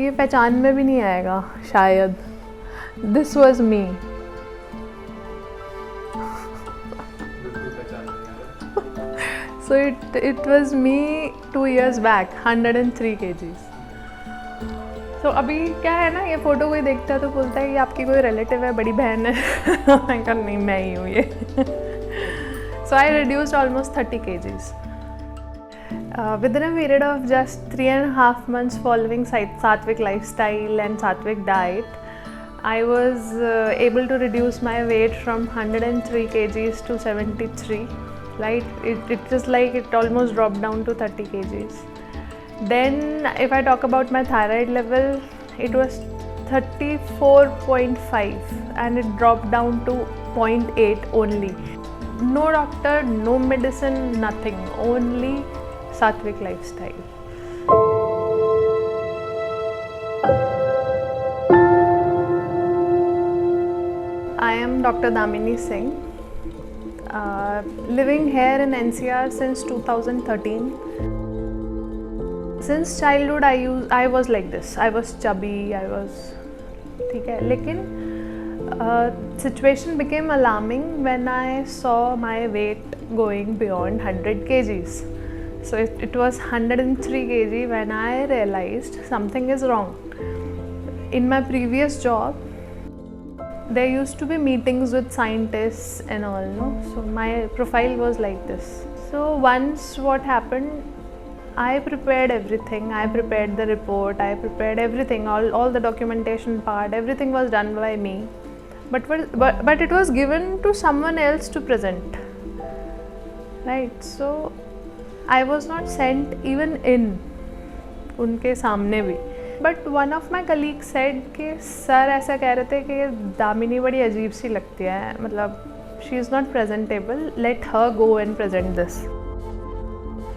ये पहचान में भी नहीं आएगा शायद. This was me. So it was me 2 years back, 103 kgs. So अभी क्या है ना, ये फ़ोटो कोई देखता है तो बोलता है ये आपकी कोई रिलेटिव है, बड़ी बहन है. मैं कहा नहीं, मैं ही हूँ ये. So I reduced almost 30 kgs. Within a period of just 3.5 months following Sattvic lifestyle and Sattvic diet, I was able to reduce my weight from 103 kgs to 73. Right? It is like it almost dropped down to 30 kgs. Then if I talk about my thyroid level, it was 34.5 and it dropped down to 0.8 only. No doctor, no medicine, nothing, only Sattvic lifestyle. I am Dr. Damini Singh, living here in NCR since 2013. Since childhood I was like this. I was chubby, ठीक है, लेकिन situation became alarming when I saw my weight going beyond 100 kgs. So it was 103 kg when I realized something is wrong. In my previous job, there used to be meetings with scientists and all, no? So my profile was like this. So once what happened, I prepared everything. I prepared the report, I prepared everything, all the documentation part, everything was done by me. But it was given to someone else to present. Right? So I was not sent even in उनके सामने भी. But one of my colleagues said कि sir ऐसा कह रहे थे कि दामिनी बड़ी अजीब सी लगती है, मतलब she is not presentable, let her go and present this.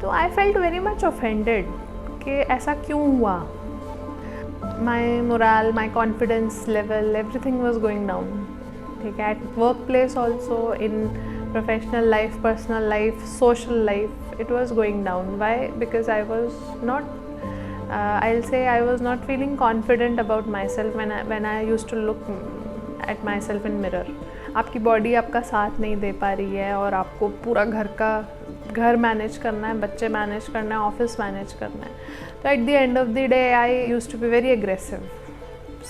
तो I felt very much offended कि ऐसा क्यों हुआ. My morale, my confidence level, everything was going down. ठीक है, at workplace also, in professional life, personal life, social life, it was going down. Why? Because I was not, I'll say I was not feeling confident about myself when I used to look at myself in mirror. आपकी body आपका साथ नहीं दे पा रही है और आपको पूरा घर मैनेज करना है, बच्चे मैनेज करना है, ऑफिस मैनेज करना है. तो at the end of the day I used to be very aggressive.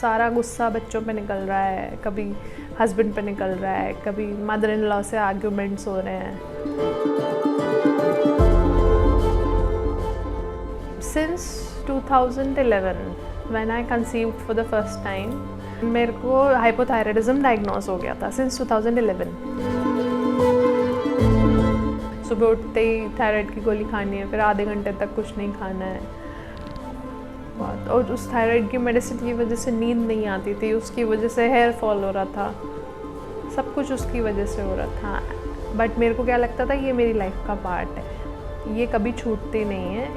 सारा गुस्सा बच्चों पे निकल रहा है, कभी हस्बैंड पे निकल रहा है, कभी मदर इन लॉ से आर्ग्यूमेंट्स हो रहे हैं. Since 2011 when I conceived for the first time, मेरे को हाइपोथायराइडिज्म डायग्नोज हो गया था. सिंस 2011 सुबह उठते ही थायराइड की गोली खानी है, फिर आधे घंटे तक कुछ नहीं खाना है. और उस थायराइड की मेडिसिन की वजह से नींद नहीं आती थी, उसकी वजह से हेयर फॉल हो रहा था, सब कुछ उसकी वजह से हो रहा था. बट मेरे को क्या लगता था ये मेरी लाइफ का पार्ट है, ये कभी छूटती नहीं है.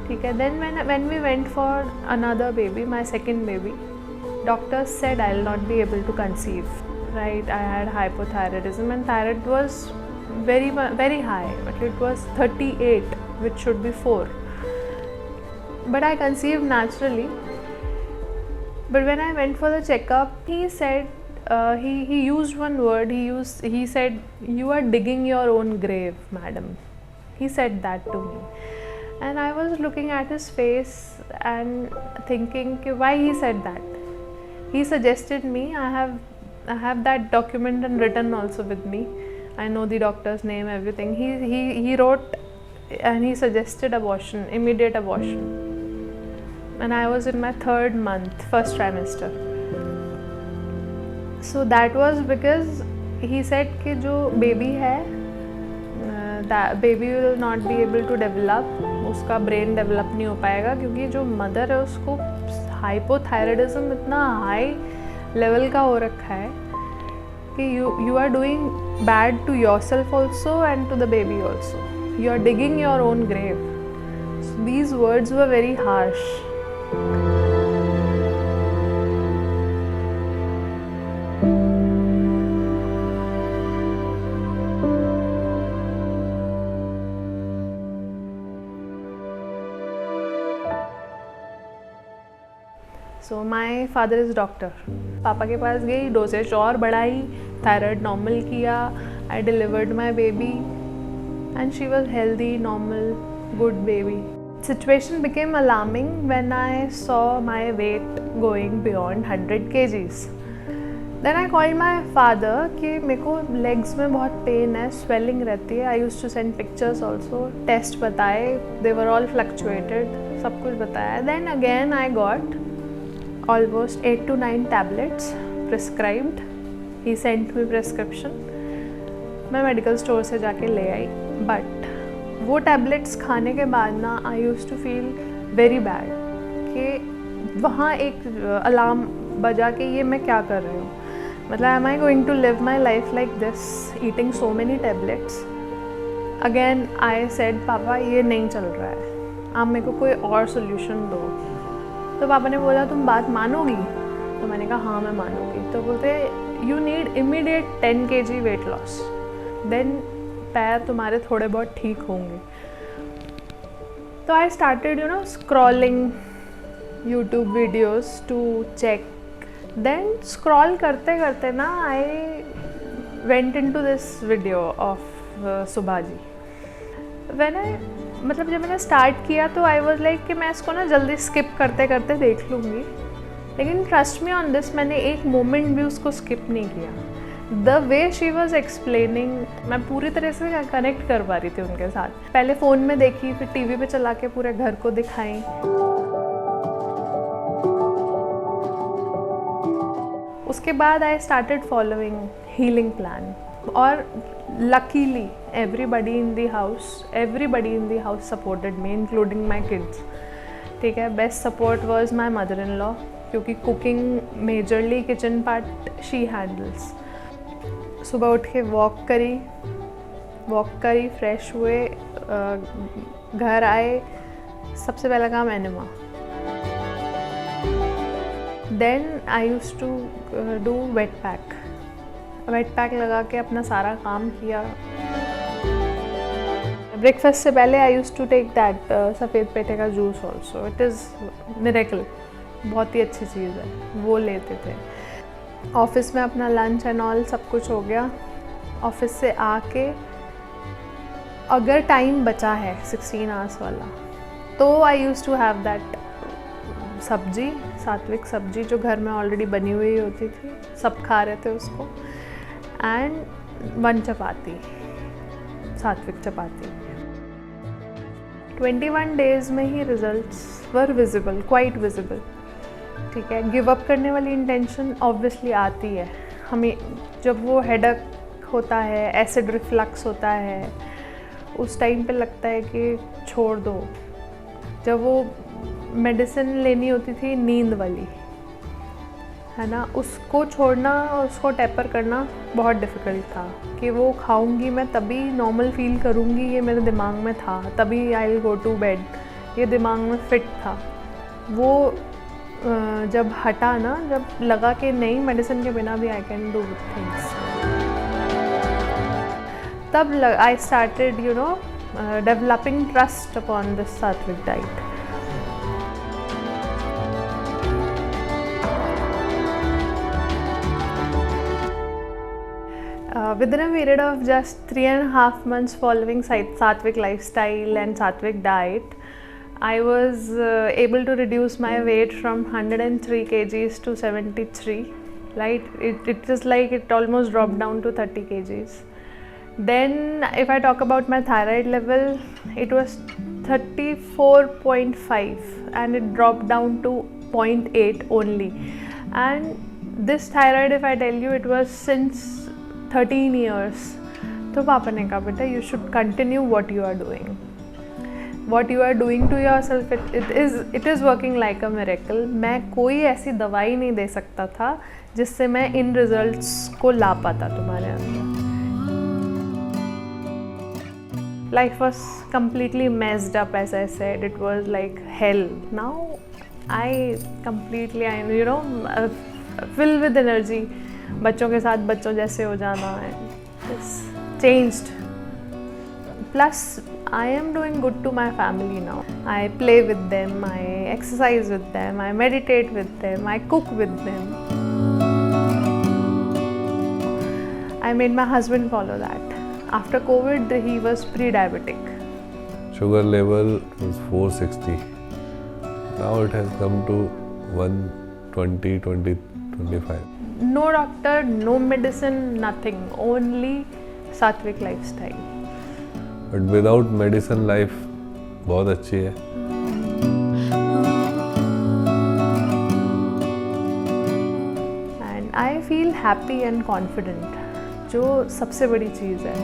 ठीक है. Then when we went for another baby, my second baby, doctors said I will not be able to conceive. Right, I had hypothyroidism and thyroid was very high, but it was 38, which should be 4. But I conceived naturally. But when I went for the checkup, he said, he used one word. He said, "You are digging your own grave, madam." He said that to me, and I was looking at his face and thinking, why he said that. He suggested me. I have that document and written also with me. I know the doctor's name, everything. He wrote and he suggested abortion, immediate abortion. And I was in my 3rd month, first trimester. So that was because he said कि जो baby है, that baby will not be able to develop, उसका brain develop नहीं हो पाएगा क्योंकि जो mother है उसको hypothyroidism इतना high level का हो रखा है कि you are doing bad to yourself also and to the baby also. You are digging your own grave. So these words were very harsh. So my father is doctor. पापा के पास गई, dosage और बढ़ाई, थायराइड नॉर्मल किया. आई delivered my baby and she was healthy, normal, good baby. Situation became alarming when I saw my weight going beyond 100 kgs. Then I called my father कि मेरे को legs में बहुत pain है, swelling रहती है. I used to send pictures also. Test बताए, they were all fluctuated, सब कुछ बताया. Then again I got almost 8 to 9 tablets prescribed. He sent me prescription. मैं मेडिकल स्टोर से जाके ले आई. But वो टैबलेट्स खाने के बाद ना I use to feel very bad कि वहाँ एक अलार्म बजा के ये मैं क्या कर रही हूँ. मतलब am I going to live my life like this, eating so many tablets. Again I said पापा ये नहीं चल रहा है, आप मेरे को कोई और सोल्यूशन दो. तो पापा ने बोला तुम बात मानोगी? तो मैंने कहा हाँ मैं मानूंगी. तो बोलते you need immediate 10 kg weight loss, then पैर तुम्हारे थोड़े बहुत ठीक होंगे. तो I started scrolling YouTube videos to check. Then scroll करते करते ना I went into this video of Subha ji. जब मैंने स्टार्ट किया तो आई वाज लाइक कि मैं इसको ना जल्दी स्किप करते करते देख लूँगी. लेकिन ट्रस्ट मी ऑन दिस, मैंने एक मोमेंट भी उसको स्किप नहीं किया. The way she was explaining, मैं पूरी तरह से कनेक्ट कर पा रही थी उनके साथ. पहले फ़ोन में देखी, फिर टीवी पे चला के पूरे घर को दिखाई. उसके बाद I started following healing plan. और luckily everybody in the house supported me, including my kids. ठीक है, best support was my mother in law, क्योंकि cooking majorly kitchen part she handles. सुबह उठ के वॉक करी, फ्रेश हुए, घर आए, सबसे पहला काम enema. Then I use to do wet pack लगा के अपना सारा काम किया. ब्रेकफास्ट से पहले I use to take that सफ़ेद पेठे का juice also. It is miracle, बहुत ही अच्छी चीज़ है, वो लेते थे. ऑफिस में अपना लंच एंड ऑल सब कुछ हो गया. ऑफिस से आके अगर टाइम बचा है 16 आवर्स वाला, तो आई यूज़ टू हैव दैट सब्जी, सात्विक सब्जी जो घर में ऑलरेडी बनी हुई होती थी, सब खा रहे थे उसको. एंड 1 चपाती, सात्विक चपाती. 21 डेज़ में ही results were visible, quite visible. ठीक है, गिव अप करने वाली इंटेंशन ऑब्वियसली आती है हमें. जब वो हेडेक होता है, एसिड रिफ्लक्स होता है, उस टाइम पे लगता है कि छोड़ दो. जब वो मेडिसिन लेनी होती थी नींद वाली, है ना, उसको छोड़ना और उसको टेपर करना बहुत डिफ़िकल्ट था. कि वो खाऊंगी मैं तभी नॉर्मल फील करूंगी, ये मेरे दिमाग में था, तभी I will go to bed, ये दिमाग में फिट था. वो जब हटा ना, जब लगा कि नहीं मेडिसिन के बिना भी आई कैन डू थिंग्स, तब I started developing trust upon this सात्विक diet. Within a period of just 3.5 months following Sattvic lifestyle and Sattvic diet, I was able to reduce my weight from 103 kgs to 73. Right? It is like it almost dropped down to 30 kgs. Then, if I talk about my thyroid level, it was 34.5 and it dropped down to 0.8 only. And this thyroid, if I tell you, it was since 13 years. तो पापा ने कहा बेटा you should continue what you are doing. What you are doing to yourself, it is working like a miracle. मैं कोई ऐसी दवाई नहीं दे सकता था जिससे मैं इन रिजल्ट्स को ला पाता तुम्हारे अंदर. Life was completely messed up, as I said. It was like hell. Now I completely, filled with energy. बच्चों के साथ बच्चों जैसे हो जाना है. It's changed. Plus I am doing good to my family now. I play with them, I exercise with them, I meditate with them, I cook with them. I made my husband follow that. After COVID, he was pre-diabetic. Sugar level was 460. Now it has come to 120, 25. No doctor, no medicine, nothing. Only Sattvic lifestyle. But without medicine, life बहुत अच्छी है. And I feel happy and confident. जो सबसे बड़ी चीज़ है.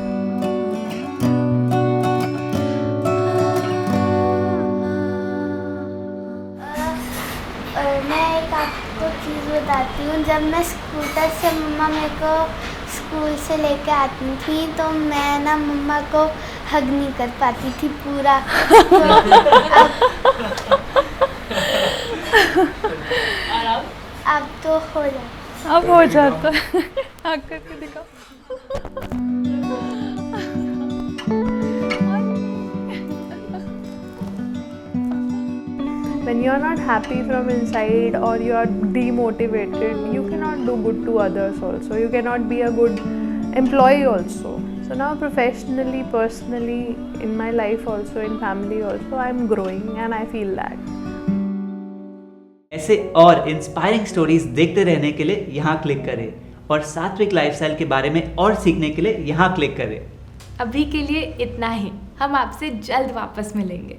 मैं एक आपको चीज़ बताती हूँ. जब मैं स्कूटर से मम्मा मेरे को स्कूल से लेके आती थी तो मैं ना मम्मा को हग नहीं कर पाती थी पूरा. अब तो हो जाता. अब हो जाता है. हग करके दिखाओ. When you are not happy from inside or you are demotivated, you cannot do good to others also. You cannot be a good employee also. So now professionally, personally, in my life also, in family also, I am growing and I feel that. ऐसे और inspiring stories देखते रहने के लिए यहाँ click करें और सात्विक लाइफस्टाइल के बारे में और सीखने के लिए यहाँ क्लिक करें. अभी के लिए इतना ही. हम आपसे जल्द वापस मिलेंगे.